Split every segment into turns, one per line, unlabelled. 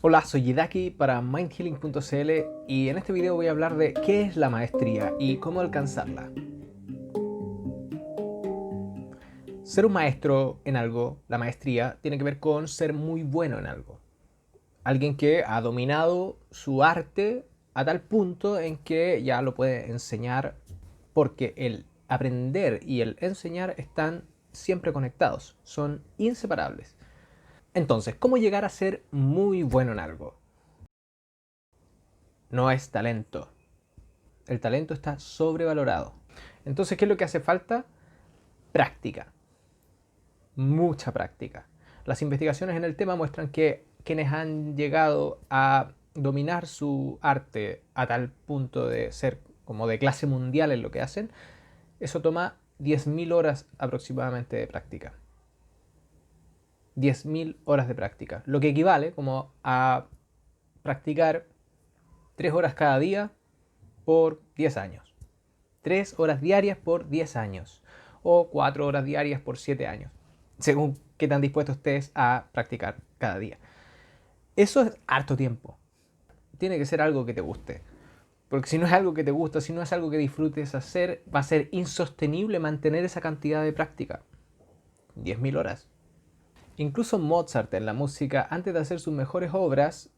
Hola, soy Yidaki para mindhealing.cl y en este video voy a hablar de qué es la maestría y cómo alcanzarla. Ser un maestro en algo, la maestría, tiene que ver con ser muy bueno en algo. Alguien que ha dominado su arte a tal punto en que ya lo puede enseñar, porque el aprender y el enseñar están siempre conectados, son inseparables. Entonces, ¿cómo llegar a ser muy bueno en algo? No es talento. El talento está sobrevalorado. Entonces, ¿qué es lo que hace falta? Práctica. Mucha práctica. Las investigaciones en el tema muestran que quienes han llegado a dominar su arte a tal punto de ser como de clase mundial en lo que hacen, eso toma 10.000 horas aproximadamente de práctica. 10.000 horas de práctica. Lo que equivale como a practicar 3 horas cada día por 10 años. 3 horas diarias por 10 años o 4 horas diarias por 7 años, según qué tan dispuestos estés a practicar cada día. Eso es harto tiempo. Tiene que ser algo que te guste. Porque si no es algo que te gusta, si no es algo que disfrutes hacer, va a ser insostenible mantener esa cantidad de práctica. 10.000 horas. Incluso Mozart en la música, antes de hacer sus mejores obras,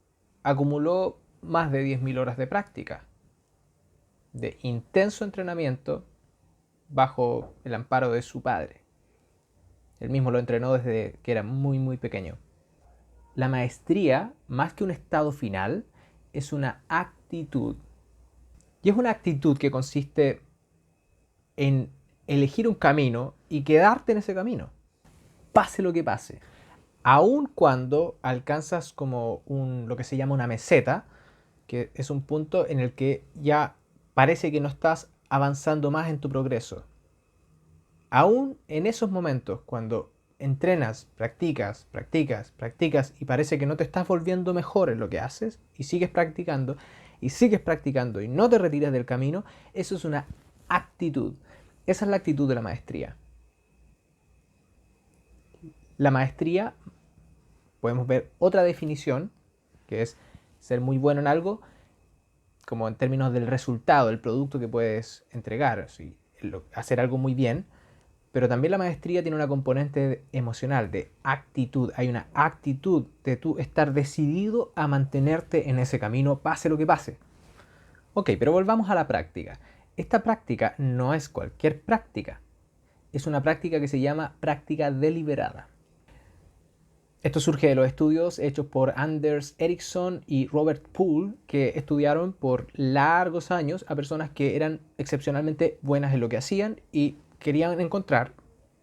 acumuló más de 10.000 horas de práctica, de intenso entrenamiento bajo el amparo de su padre. Él mismo lo entrenó desde que era muy pequeño. La maestría, más que un estado final, es una actitud. Y es una actitud que consiste en elegir un camino y quedarte en ese camino, pase lo que pase. Aun cuando alcanzas como lo que se llama una meseta, que es un punto en el que ya parece que no estás avanzando más en tu progreso. Aún en esos momentos, cuando entrenas, practicas y parece que no te estás volviendo mejor en lo que haces y sigues practicando y no te retiras del camino, eso es una actitud. Esa es la actitud de la maestría. La maestría, podemos ver otra definición, que es ser muy bueno en algo, como en términos del resultado, el producto que puedes entregar, hacer algo muy bien. Pero también la maestría tiene una componente emocional, de actitud. Hay una actitud de tú estar decidido a mantenerte en ese camino, pase lo que pase. Ok, pero volvamos a la práctica. Esta práctica no es cualquier práctica. Es una práctica que se llama práctica deliberada. Esto surge de los estudios hechos por Anders Ericsson y Robert Poole, que estudiaron por largos años a personas que eran excepcionalmente buenas en lo que hacían y querían encontrar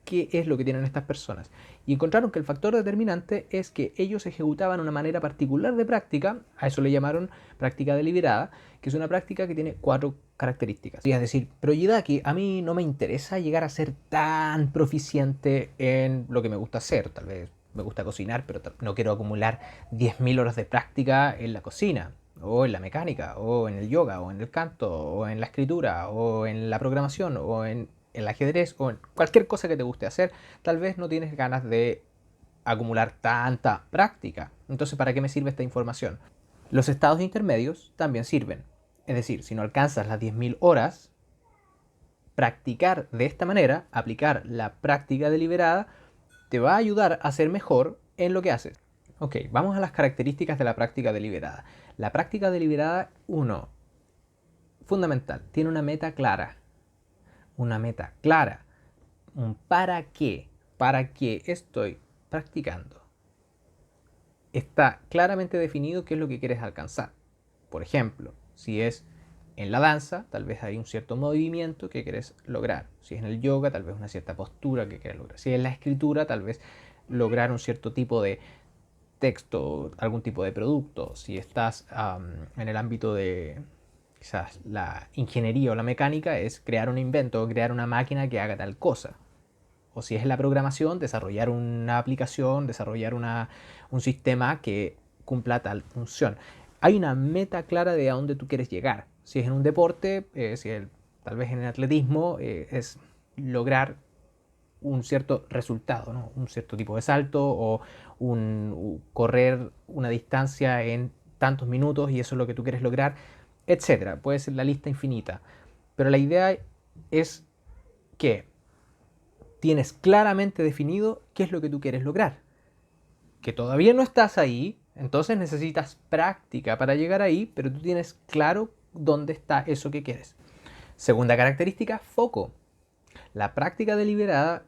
qué es lo que tienen estas personas. Y encontraron que el factor determinante es que ellos ejecutaban una manera particular de práctica, a eso le llamaron práctica deliberada, que es una práctica que tiene 4 características. Y es decir, pero Yidaki, a mí no me interesa llegar a ser tan proficiente en lo que me gusta hacer, tal vez me gusta cocinar, pero no quiero acumular 10.000 horas de práctica en la cocina, o en la mecánica, o en el yoga, o en el canto, o en la escritura, o en la programación, o en el ajedrez, o en cualquier cosa que te guste hacer. Tal vez no tienes ganas de acumular tanta práctica. Entonces, ¿para qué me sirve esta información? Los estados intermedios también sirven. Es decir, si no alcanzas las 10.000 horas, practicar de esta manera, aplicar la práctica deliberada, te va a ayudar a ser mejor en lo que haces. Ok, vamos a las características de la práctica deliberada. La práctica deliberada, uno, fundamental, tiene una meta clara. Una meta clara. Un para qué. ¿Para qué estoy practicando? Está claramente definido qué es lo que quieres alcanzar. Por ejemplo, si es en la danza, tal vez hay un cierto movimiento que quieres lograr. Si es en el yoga, tal vez una cierta postura que quieres lograr. Si es en la escritura, tal vez lograr un cierto tipo de texto, algún tipo de producto. Si estás en el ámbito de quizás la ingeniería o la mecánica, es crear un invento o crear una máquina que haga tal cosa. O si es en la programación, desarrollar una aplicación, desarrollar un sistema que cumpla tal función. Hay una meta clara de a dónde tú quieres llegar. Si es en un deporte, tal vez en el atletismo, es lograr un cierto resultado, ¿no? Un cierto tipo de salto o correr una distancia en tantos minutos y eso es lo que tú quieres lograr, etcétera. Puede ser la lista infinita. Pero la idea es que tienes claramente definido qué es lo que tú quieres lograr. Que todavía no estás ahí, entonces necesitas práctica para llegar ahí, pero tú tienes claro dónde está eso que quieres. Segunda característica, foco. La práctica deliberada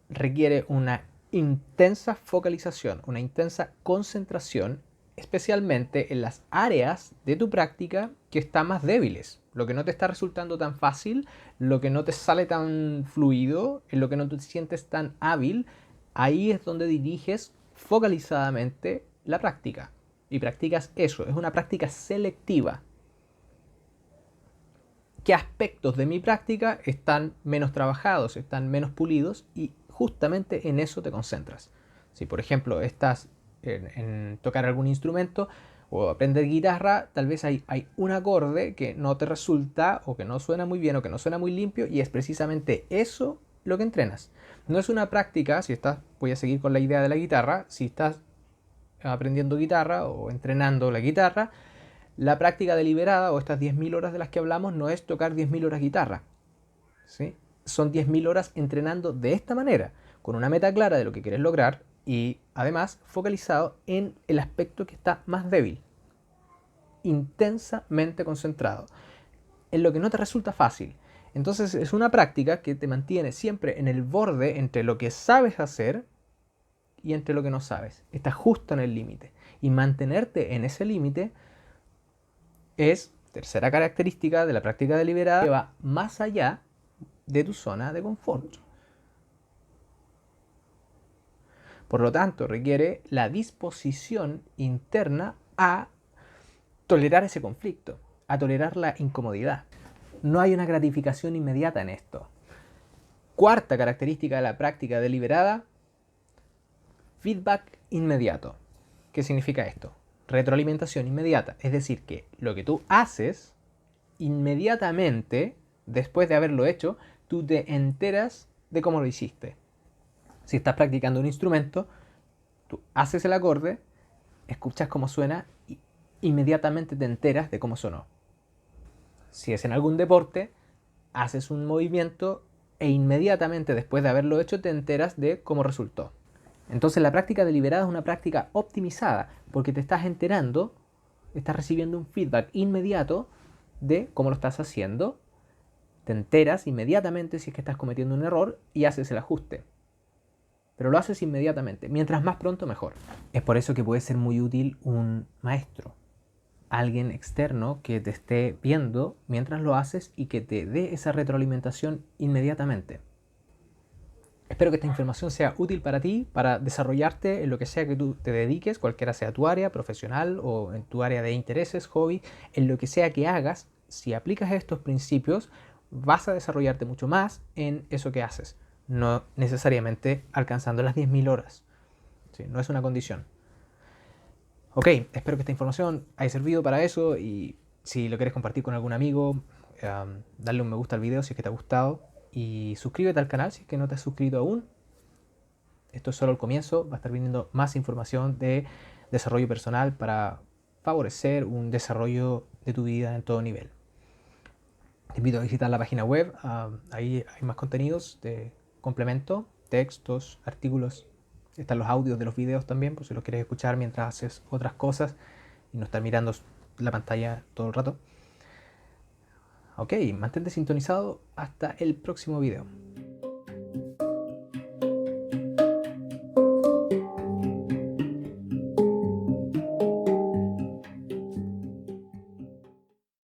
requiere una intensa focalización, una intensa concentración, especialmente en las áreas de tu práctica que están más débiles, lo que no te está resultando tan fácil, lo que no te sale tan fluido, en lo que no te sientes tan hábil. Ahí es donde diriges focalizadamente la práctica y practicas eso. Es una práctica selectiva. ¿Qué aspectos de mi práctica están menos trabajados, están menos pulidos? Y justamente en eso te concentras. Si por ejemplo estás en tocar algún instrumento o aprender guitarra, tal vez hay un acorde que no te resulta o que no suena muy bien o que no suena muy limpio y es precisamente eso lo que entrenas. No es una práctica, voy a seguir con la idea de la guitarra, si estás aprendiendo guitarra o entrenando la guitarra, la práctica deliberada o estas 10.000 horas de las que hablamos no es tocar 10.000 horas guitarra, ¿sí? Son 10.000 horas entrenando de esta manera, con una meta clara de lo que quieres lograr y además focalizado en el aspecto que está más débil, intensamente concentrado, en lo que no te resulta fácil. Entonces es una práctica que te mantiene siempre en el borde entre lo que sabes hacer y entre lo que no sabes. Estás justo en el límite. Y mantenerte en ese límite es, tercera característica de la práctica deliberada, que va más allá de tu zona de confort. Por lo tanto, requiere la disposición interna a tolerar ese conflicto, a tolerar la incomodidad. No hay una gratificación inmediata en esto. Cuarta característica de la práctica deliberada, feedback inmediato. ¿Qué significa esto? Retroalimentación inmediata. Es decir, que lo que tú haces, inmediatamente, después de haberlo hecho, tú te enteras de cómo lo hiciste. Si estás practicando un instrumento, tú haces el acorde, escuchas cómo suena y inmediatamente te enteras de cómo sonó. Si es en algún deporte, haces un movimiento e inmediatamente después de haberlo hecho te enteras de cómo resultó. Entonces la práctica deliberada es una práctica optimizada porque te estás enterando, estás recibiendo un feedback inmediato de cómo lo estás haciendo, te enteras inmediatamente si es que estás cometiendo un error y haces el ajuste. Pero lo haces inmediatamente, mientras más pronto mejor. Es por eso que puede ser muy útil un maestro, alguien externo que te esté viendo mientras lo haces y que te dé esa retroalimentación inmediatamente. Espero que esta información sea útil para ti, para desarrollarte en lo que sea que tú te dediques, cualquiera sea tu área profesional o en tu área de intereses, hobby, en lo que sea que hagas. Si aplicas estos principios, vas a desarrollarte mucho más en eso que haces, no necesariamente alcanzando las 10.000 horas. ¿Sí? No es una condición. Ok, espero que esta información haya servido para eso y si lo quieres compartir con algún amigo, darle un me gusta al video si es que te ha gustado y suscríbete al canal si es que no te has suscrito aún. Esto es solo el comienzo, va a estar viniendo más información de desarrollo personal para favorecer un desarrollo de tu vida en todo nivel. Te invito a visitar la página web, ahí hay más contenidos de complemento, textos, artículos. Están los audios de los videos también, por si los quieres escuchar mientras haces otras cosas y no estar mirando la pantalla todo el rato. Ok, mantente sintonizado hasta el próximo video.